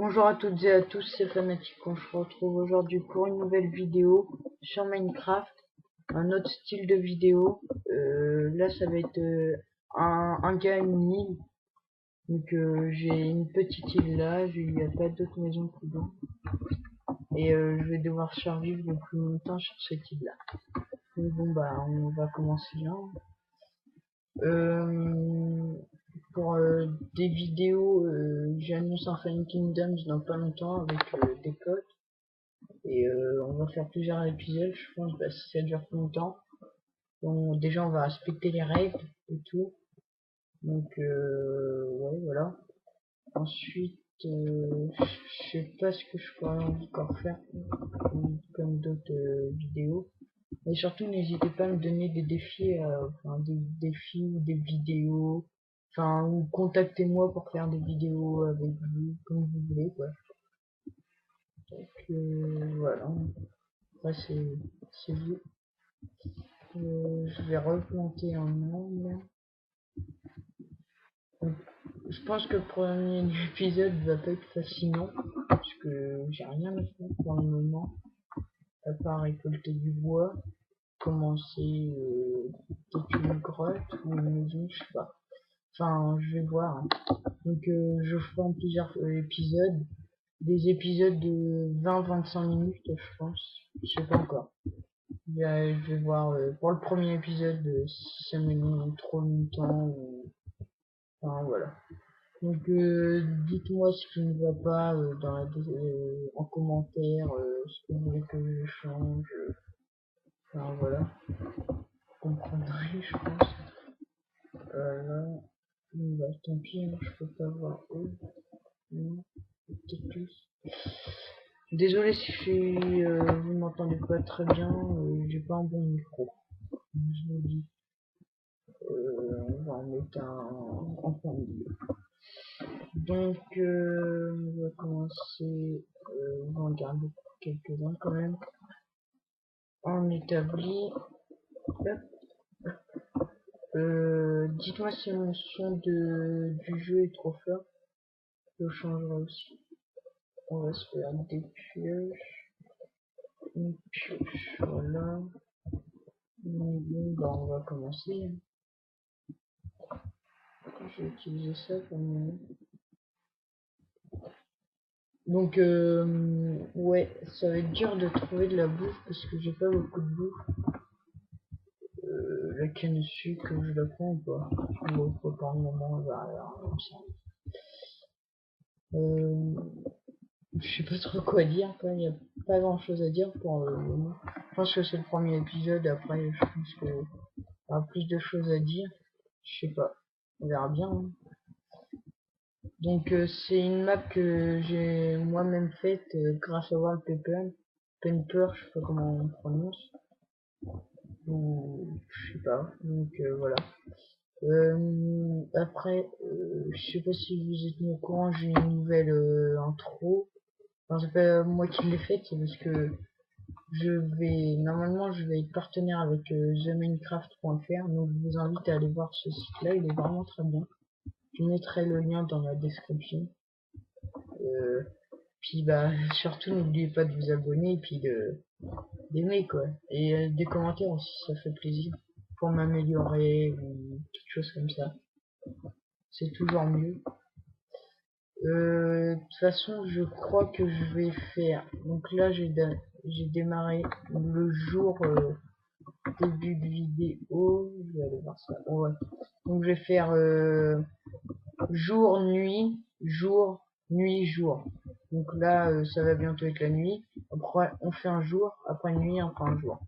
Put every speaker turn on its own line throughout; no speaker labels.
Bonjour à toutes et à tous, c'est Fanatique. On se retrouve aujourd'hui pour une nouvelle vidéo sur Minecraft, un autre style de vidéo. Là, ça va être un gars, une île. Donc, j'ai une petite île là, il n'y a pas d'autres maisons plus loin. Et je vais devoir survivre le plus longtemps sur cette île là. Donc, bon, bah, on va commencer là. Pour des vidéos, j'annonce un Fallen Kingdoms dans pas longtemps avec des potes. Et on va faire plusieurs épisodes, je pense, si ça dure plus longtemps. Donc, déjà, on va respecter les règles et tout. Donc, ouais, voilà. Ensuite, je sais pas ce que je pourrais encore faire comme d'autres vidéos. Mais surtout, n'hésitez pas à me donner des défis, enfin, des défis ou des vidéos. Enfin, ou contactez-moi pour faire des vidéos avec vous, comme vous voulez, quoi. Donc, voilà. Après, c'est vous. Je vais replanter un angle. Je pense que le premier épisode va pas être fascinant parce que j'ai rien à faire pour le moment à part récolter du bois, commencer peut-être une grotte ou une maison, je sais pas. Enfin, je vais voir, hein. Donc je ferai en plusieurs épisodes, des épisodes de 20-25 minutes, je pense. Je sais pas encore. Je vais voir pour le premier épisode si ça me trop longtemps ou enfin voilà. Donc dites-moi ce qui ne va pas en commentaire, ce que vous voulez que je change. Enfin voilà, vous comprendrez je pense. Là, bah, tant pis, hein, je peux pas voir eux. Non, peut-être plus. Désolé si vous m'entendez pas très bien, j'ai pas un bon micro. Je vous dis, on va en mettre un en plein milieu. Donc, on va commencer, on va en garder quelques-uns quand même. On établit. Dites-moi si mon son du jeu est trop fort. Je changerai aussi. On va se faire des pioches. Une pioche, voilà. Bon, bah, on va commencer. Je vais utiliser ça pour mon... Donc, ouais, ça va être dur de trouver de la bouffe parce que j'ai pas beaucoup de bouffe. La canne à sucre, je la prends ou pas? Bon, pas pour le moment, on va alors, comme ça. Je sais pas trop quoi dire, quoi. Il n'y a pas grand chose à dire pour le moment. Je pense que c'est le premier épisode, après, je pense qu'il y aura plus de choses à dire. Je sais pas. On verra bien, hein. Donc, c'est une map que j'ai moi-même faite grâce à Wallpaper. Paper, je sais pas comment on prononce. Ou, je sais pas. Donc, voilà. Après, je sais pas si vous êtes mis au courant, j'ai une nouvelle intro. Enfin, c'est pas moi qui l'ai faite, c'est parce que normalement, je vais être partenaire avec theminecraft.fr, donc je vous invite à aller voir ce site-là, il est vraiment très bien. Je mettrai le lien dans la description. Euh, Puis bah, surtout, n'oubliez pas de vous abonner et puis d'aimer quoi. Et des commentaires aussi, ça fait plaisir. Pour m'améliorer ou quelque chose comme ça. C'est toujours mieux. De toute façon, je crois que je vais faire. Donc là, j'ai démarré le jour début de vidéo. Je vais aller voir ça. Ouais. Donc je vais faire jour, nuit, jour, nuit, jour. Donc là, ça va bientôt être la nuit. Après, on fait un jour. Après une nuit, on fait un jour.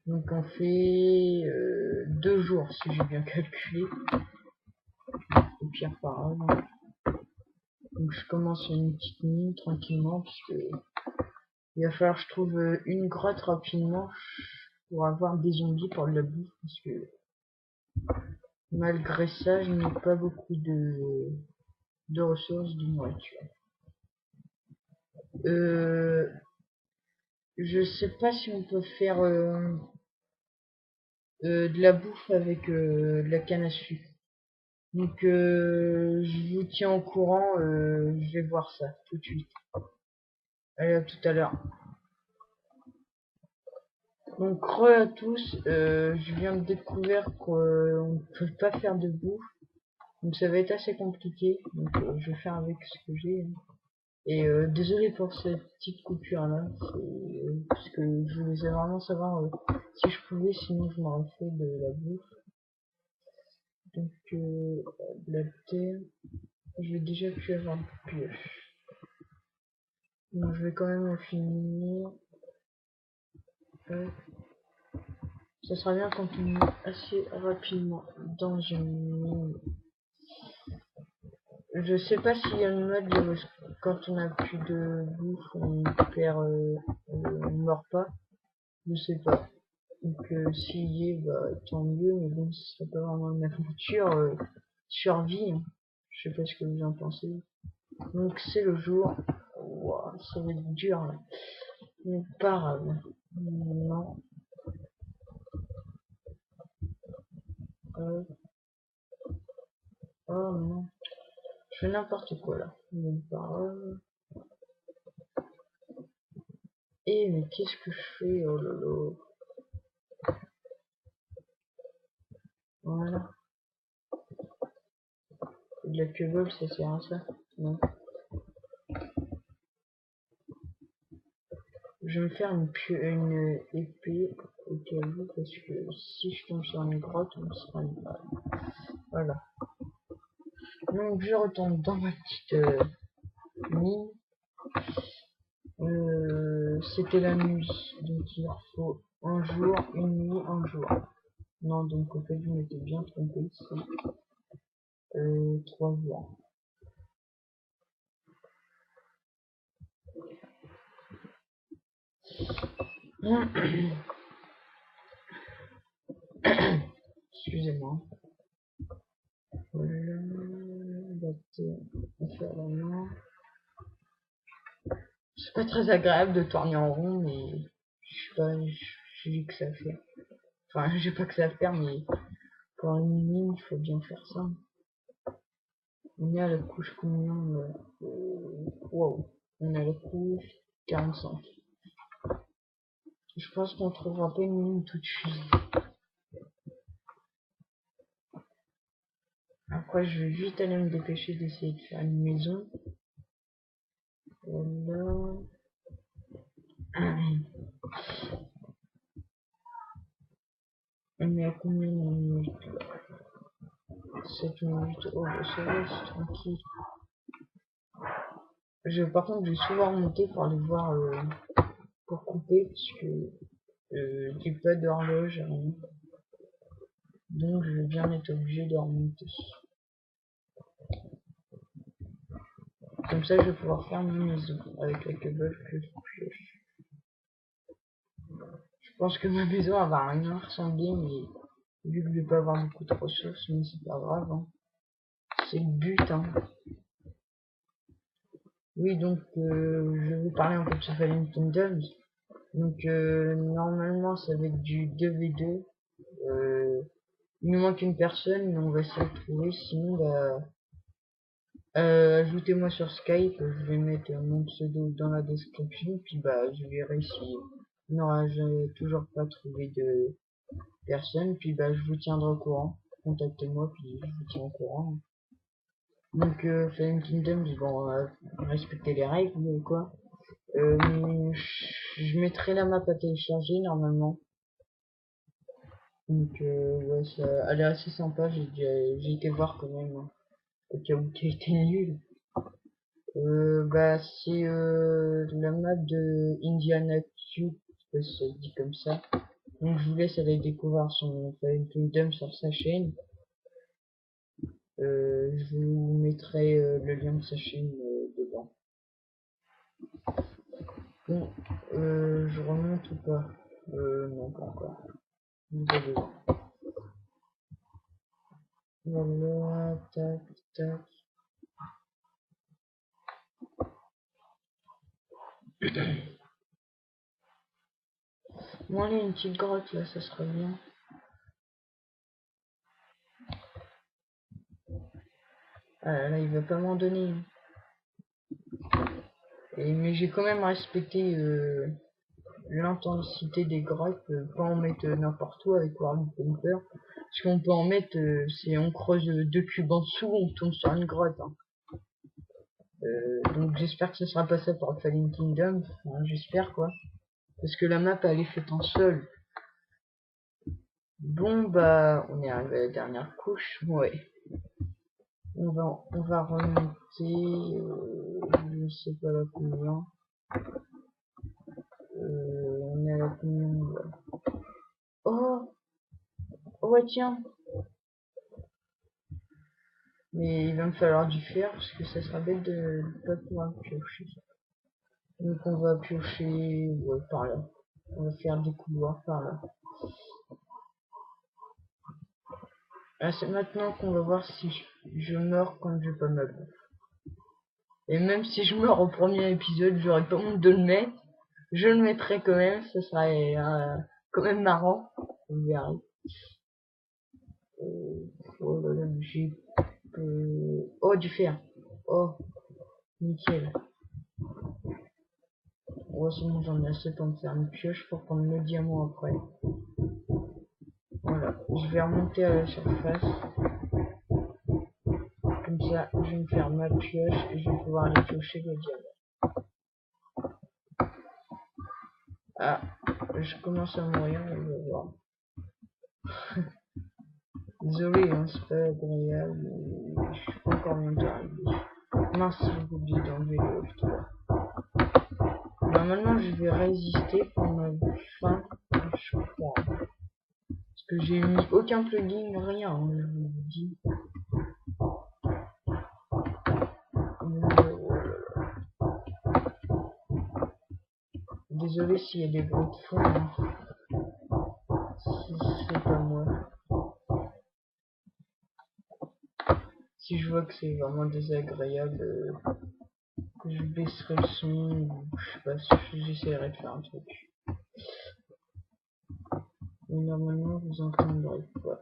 Donc on fait 2 jours si j'ai bien calculé. Au pire par an. Donc je commence une petite nuit tranquillement parce que il va falloir que je trouve une grotte rapidement pour avoir des zombies pour de la bouffe parce que malgré ça je n'ai pas beaucoup de ressources de nourriture. Je sais pas si on peut faire de la bouffe avec de la canne à sucre. Donc je vous tiens au courant, je vais voir ça tout de suite. Allez, à tout à l'heure. Donc re à tous, je viens de découvrir qu'on ne peut pas faire de bouffe. Donc ça va être assez compliqué. Donc je vais faire avec ce que j'ai. Et désolé pour cette petite coupure là, parce que je voulais vraiment savoir si je pouvais, sinon je m'aurais fait de la bouffe. Donc de la terre, je vais déjà pu avoir de pioche. Donc je vais quand même en finir. Ça sera bien quand on est assez rapidement dans une mine. Je sais pas s'il y a une mode quand on a plus de bouffe, on perd, on meurt pas. Je sais pas. Donc s'il y est, bah tant mieux, mais bon, ce serait pas vraiment une aventure survie. Hein. Je sais pas ce que vous en pensez. Donc c'est le jour. Wow, ça va être dur là. Mais pas grave. Non. Euh, oh non. Je fais n'importe quoi là. Mais pas grave. Et mais qu'est-ce que je fais? Oh là là. Voilà. De la queue ça sert à ça. Non. Je vais me faire une épée au cas où, parce que si je tombe sur une grotte, on sera une balle. Voilà. Donc je retourne dans ma petite mine. C'était la nuit, donc il leur faut un jour, une nuit, un jour. Non, donc en fait je m'étais bien trompé ici. 3 jours. Excusez-moi. Voilà, on fait la main. C'est pas très agréable de tourner en rond, mais je sais pas, j'ai que ça à faire. Enfin, j'ai pas que ça à faire, mais pour une mine, il faut bien faire ça. On est à la couche combien wow. On est à la couche 45. Je pense qu'on trouvera pas une mine tout de suite. Après, je vais vite aller me dépêcher d'essayer de faire une maison. Voilà. On est à combien de minutes? 7 minutes. Oh, bah, ça va, c'est tranquille. Par contre, je vais souvent remonter pour aller voir, pour couper, parce que j'ai pas d'horloge. Hein. Donc, je vais bien être obligé de remonter. Comme ça, je vais pouvoir faire une maison avec la cobble que je pioche. Je pense que ma maison elle va rien ressembler, mais vu que je vais pas avoir beaucoup de ressources, mais c'est pas grave. Hein. C'est le but. Hein. Oui, donc je vais vous parler un peu de Fallen Kingdoms. Donc normalement, ça va être du 2v2. Il nous manque une personne, mais on va se retrouver. Sinon, bah, ajoutez-moi sur Skype. Je vais mettre mon pseudo dans la description. Puis bah, je verrai si j'ai toujours pas trouvé de personne. Puis bah, je vous tiendrai au courant. Contactez-moi, puis je vous tiens au courant. Donc, Fallen Kingdoms, bon, respectez les règles, quoi. Je mettrai la map à télécharger normalement. Donc ouais, elle est assez sympa, j'ai été voir quand même, hein, au cas où tu été nul. Bah c'est la map de Indiana Q, je sais pas si ça se dit comme ça. Donc je vous laisse aller découvrir son Fallen Kingdom sur sa chaîne. Je vous mettrai le lien de sa chaîne dedans. Bon, je remonte ou pas? Non, pas encore. Voilà, tac, tac. Bon, allez, une petite grotte là, ça serait bien. Ah là, il va pas m'en donner. Mais j'ai quand même respecté l'intensité des grappes, pas en mettre n'importe où avec World Pumper. Parce qu'on peut en mettre, c'est on creuse 2 cubes en dessous, on tombe sur une grotte. Hein. Donc j'espère que ce sera pas ça pour Fallen Kingdom. Enfin, j'espère quoi. Parce que la map elle est faite en sol. Bon bah on est arrivé à la dernière couche. Ouais. On va remonter. Je ne sais pas la combien. On est à la combien là. Oh, oh ouais tiens. Mais il va me falloir du fer parce que ça sera bête de ne pas pouvoir piocher. Donc on va piocher ouais, par là. On va faire des couloirs par là. Ah, c'est maintenant qu'on va voir si je meurs quand je vais pas ma bouffe. Et même si je meurs au premier épisode, j'aurais pas honte de le mettre. Je le mettrai quand même, ça serait quand même marrant. On verra. Oh là là, j'ai... Oh, du fer. Oh, nickel. Oh, sinon j'en ai assez pour me faire une pioche pour prendre le diamant après. Voilà, je vais remonter à la surface. Comme ça, je vais me faire ma pioche et je vais pouvoir aller piocher le diamant. Ah, je commence à mourir, on va voir. Désolé, hein, c'est pas agréable. Je suis pas encore bien arrivé. Mince, j'ai oublié d'enlever le toit. Normalement, je vais résister pour ma fin, je crois. Parce que j'ai mis aucun plugin, rien, hein, je vous le dis. Désolé s'il y a des bruits de fond, hein. C'est pas moi. Si je vois que c'est vraiment désagréable, je baisserai le son, ou je sais pas, j'essaierai de faire un truc. Mais normalement, vous entendrez pas.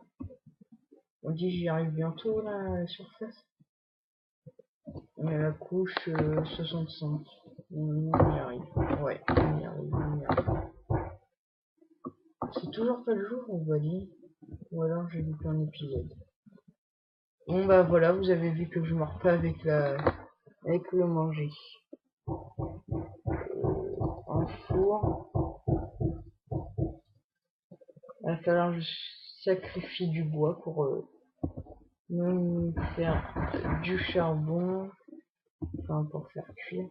On dit j'y arrive bientôt là, à la surface. On est à la couche 65. Normalement, on y arrive. Ouais, on y arrive, on y arrive. C'est toujours pas le jour, on va dire. Ou alors j'ai loupé un épisode. Bon bah voilà, vous avez vu que je mords pas avec le manger. Un four. Il va falloir que je sacrifie du bois pour me faire du charbon. Enfin pour faire cuire.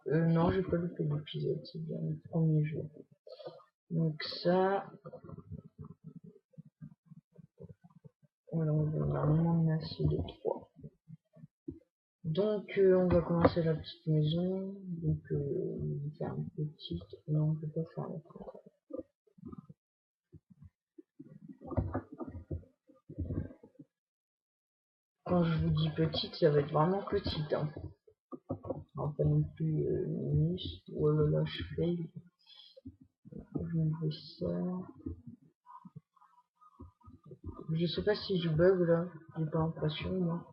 Non, j'ai pas loupé l'épisode, c'est bien le premier jour. Donc ça, voilà, on va normalement en assez de 3. Donc on va commencer la petite maison. Donc on va faire une petite. Non, on peut pas faire la petite. Quand je vous dis petite, ça va être vraiment petite. Hein. Alors, pas non plus minus. Oh là là, je fail. Je vais enlever ça. Je sais pas si je bug là. J'ai pas l'impression moi.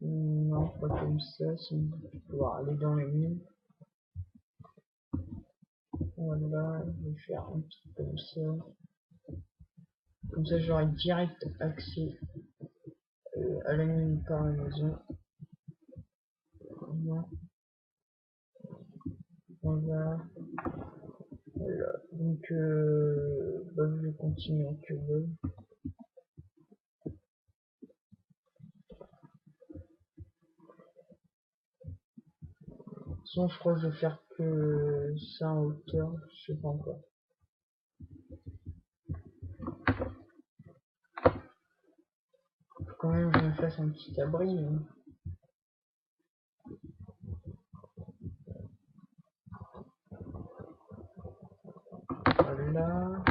Non, pas comme ça. Sinon, je vais pouvoir aller dans les mines. Voilà, je vais faire un petit peu comme ça. Comme ça, j'aurai direct accès à la mine par la maison. Voilà. Voilà. Donc, bah, je vais continuer en cube. Sinon, je crois que je vais faire que ça en hauteur. Je sais pas encore. Faut quand même que je me fasse un petit abri. Hein. Voilà.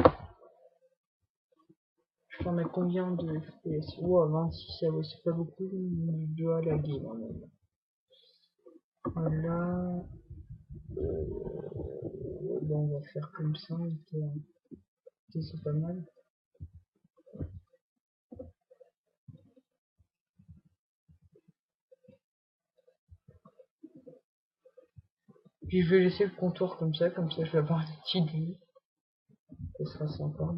Je t'en ai combien de FPS? Wow, 26, ça va, c'est pas beaucoup. Je dois laguer normalement. Voilà. Bon, on va faire comme ça. C'est pas mal. Puis je vais laisser le contour comme ça je vais avoir des petites vues. Ce sera sympa.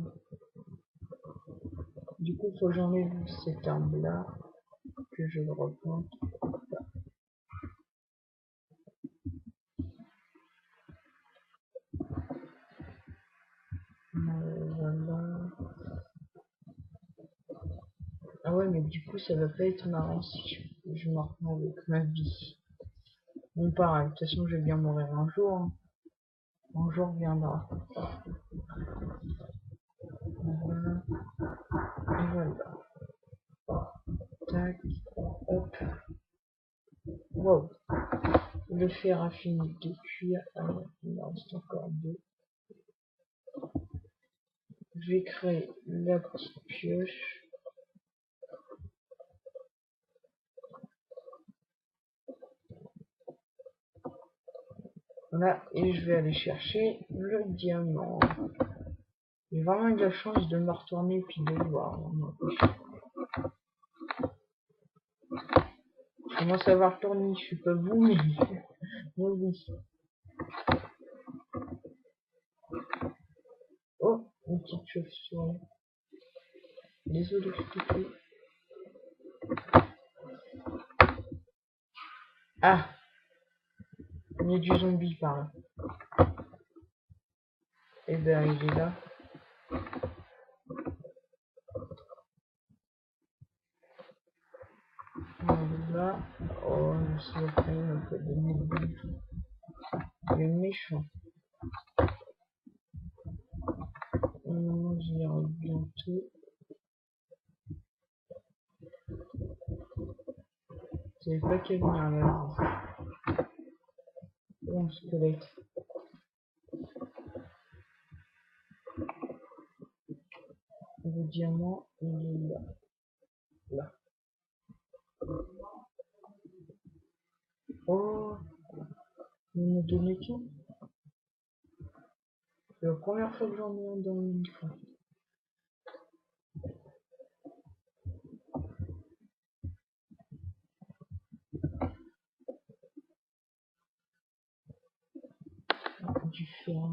Du coup, faut que j'enlève cet arbre là, que je le replante. Voilà. Ah ouais, mais du coup, ça va pas être marrant si je m'en reprends avec ma vie. Bon, pareil, de toute façon, je vais bien mourir un jour. Hein. Un jour viendra. Voilà. Et voilà. Tac. Hop. Wow. Le fer a fini de cuire. Alors, il en reste encore deux. Je vais créer la petite pioche. Voilà. Et je vais aller chercher le diamant. J'ai vraiment eu de la chance de me retourner et puis de le voir. Je commence à avoir tourné, je suis pas vous, mais moi oui. Oh, une petite chauve-souris. Désolé, je te prie. Ah, il y a du zombie par là. Eh ben, il est là. Voilà. Oh, ça va quand même un peu de mobile. Il est méchant. J'y arrive bientôt. Vous savez pas quel venir là. Bon, squelette. Le diamant, il est là. Là. Oh, il m'a donné qu'un. C'est la première fois que j'en ai un dans une fois. Du fer.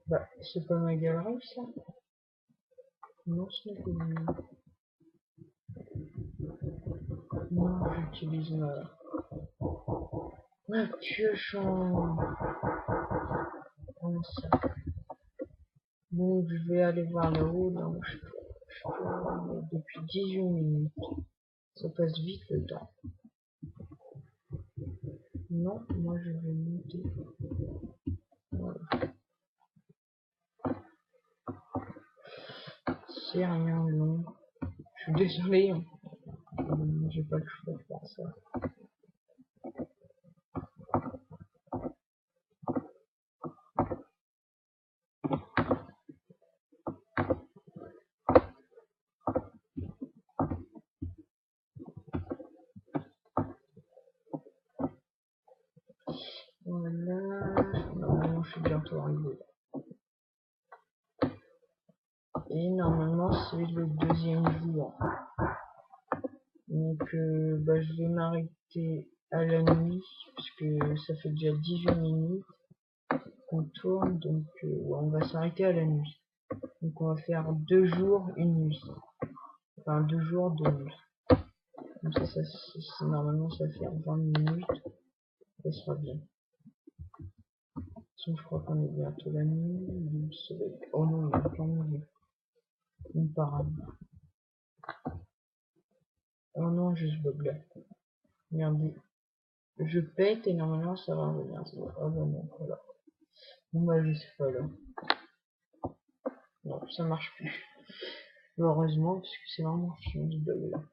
Bah, c'est pas ma galerie ça. Non, ce n'est pas une. Non, j'utilise ma pioche en. Comment ça. Donc, je vais aller voir là-haut. Donc, depuis 18 minutes. Ça passe vite le temps. Non, moi je vais monter. Voilà. C'est rien long. Je suis désolé. Hein. J'ai pas le choix de faire ça. Voilà. Normalement, je suis bientôt arrivé. Et normalement, c'est le deuxième jour. Donc, bah, je vais m'arrêter à la nuit, parce que ça fait déjà 18 minutes qu'on tourne, donc on va s'arrêter à la nuit. Donc, on va faire 2 jours, une nuit. Enfin, 2 jours, 2 nuits. Comme ça, normalement, ça fait 20 minutes. Ça sera bien. Je crois qu'on est bientôt la nuit. Oh non, il y a plein de milieu. Une parade. Oh non, juste bug là. Regardez. Je pète et normalement ça va revenir. Oh bah non, voilà. Bon bah je sais pas là. Non, ça marche plus. Heureusement, parce que c'est vraiment chiant ce bug là.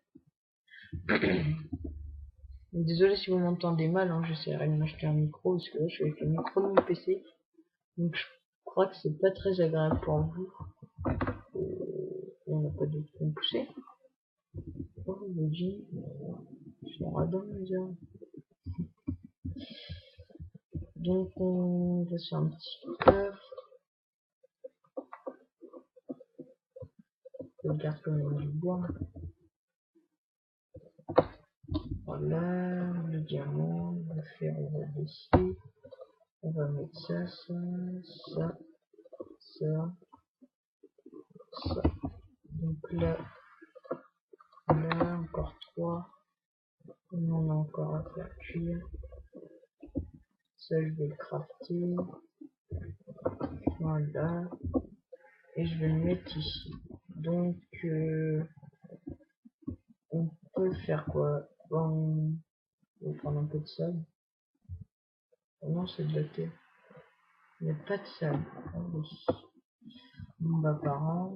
Désolé si vous m'entendez mal, hein, j'essaierai de m'acheter un micro, parce que là je suis avec le micro de mon PC. Donc je crois que c'est pas très agréable pour vous. On n'a pas d'autre qu'on pousser. Oh, le jean, ils sont radins les gars. Donc on va faire un petit coffre. On garde quand même du bois. Voilà, le diamant, on va faire, on va baisser. On va mettre ça, ça, ça, ça, ça. Donc là, encore 3. On en a encore à faire cuire. Ça, je vais le crafter. Voilà. Et je vais le mettre ici. Donc, on peut faire quoi? On va prendre un peu de sable. Oh non, c'est de la terre. Il n'y a pas de sable. Bon, bah, par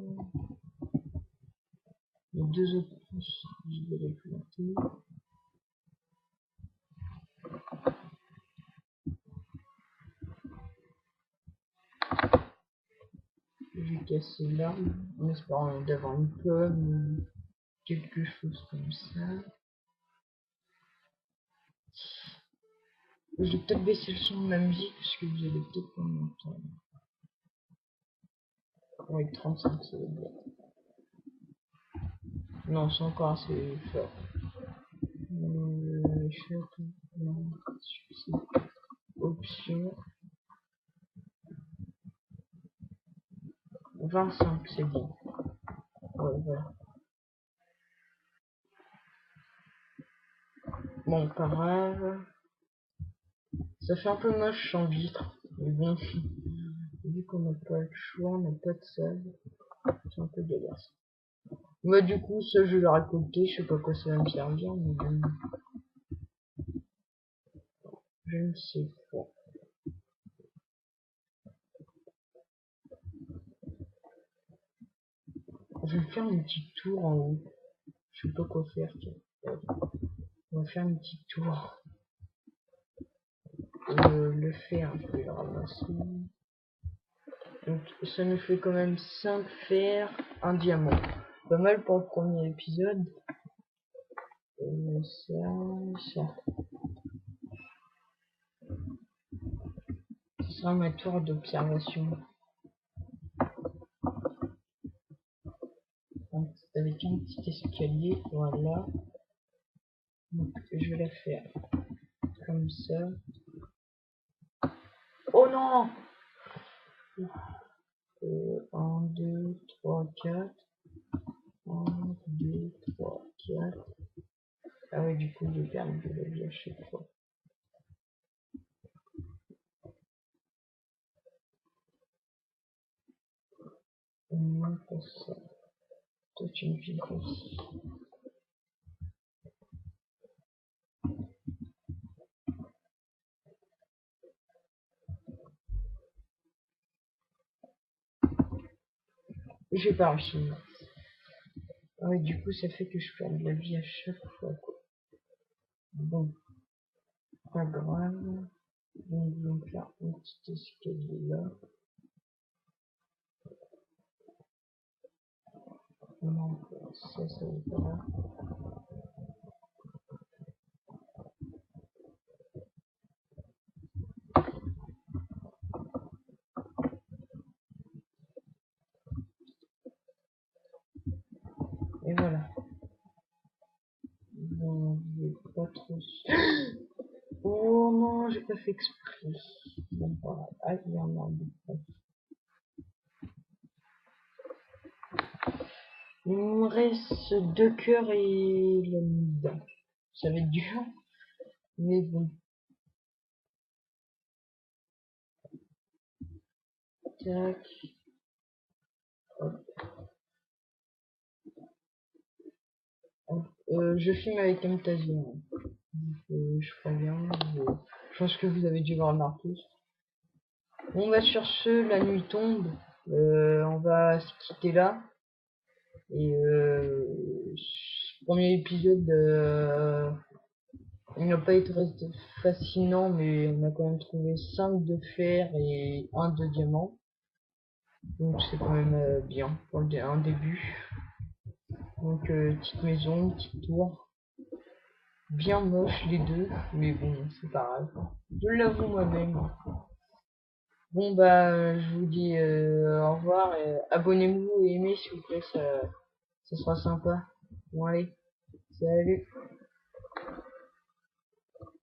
les 2 autres pouces, je vais les planter. Je vais casser l'arbre en espérant d'avoir une pomme ou quelque chose comme ça. Je vais peut-être baisser le son de la musique parce que vous allez peut-être pas m'entendre. Avec 35 c'est bien. Non, c'est encore assez fort. Non, option 25 c'est bien. Ouais, voilà. Bon, pas grave. Ça fait un peu moche sans vitre. Mais bon, vu qu'on n'a pas le choix, on n'a pas de sable. C'est un peu dégueulasse. Bah du coup, ça je l'ai récolté, je sais pas quoi ça va me servir, mais bon, je ne sais pas. Je vais faire une petite tour en haut. Je sais pas quoi faire, tiens. On va faire une petite tour. Le fer, je vais le ramasser. Donc ça nous fait quand même 5 fers, un diamant. Pas mal pour le premier épisode. Ça. Ce sera ma tour d'observation. Avec un petit escalier, voilà. Donc je vais la faire comme ça. Oh non! 1, 2, 3, 4. 1, 2, 3, 4. Ah ouais, du coup, j'ai perdu de la vie à chaque fois. Non, pas ça. Toi, tu me files aussi. J'ai pas réussi. Ah ouais, du coup, ça fait que je perds de la vie à chaque fois, quoi. Bon, pas grave. Donc là, un petit escalier là. Non, ça va pas là. Et voilà. Bon, je vais pas trop... Oh non, j'ai pas fait exprès. Bon, pas grave. Ah, il y en a un peu. Il me reste 2 cœurs et la mise. Ça va être dur. Mais bon. Tac. Hop. Hop. Je filme avec Camtasia. Je préviens. Je pense que vous avez dû le remarquer. Bon bah sur ce, la nuit tombe. On va se quitter là. Et ce premier épisode, il n'a pas été resté fascinant, mais on a quand même trouvé 5 de fer et 1 de diamant. Donc c'est quand même bien pour un début. Donc petite maison, petite tour. bien moches les deux, mais bon, c'est pas grave. Je l'avoue moi-même. Bon bah, je vous dis au revoir et abonnez-vous et aimez s'il vous plaît, ça sera sympa. Bon allez, salut.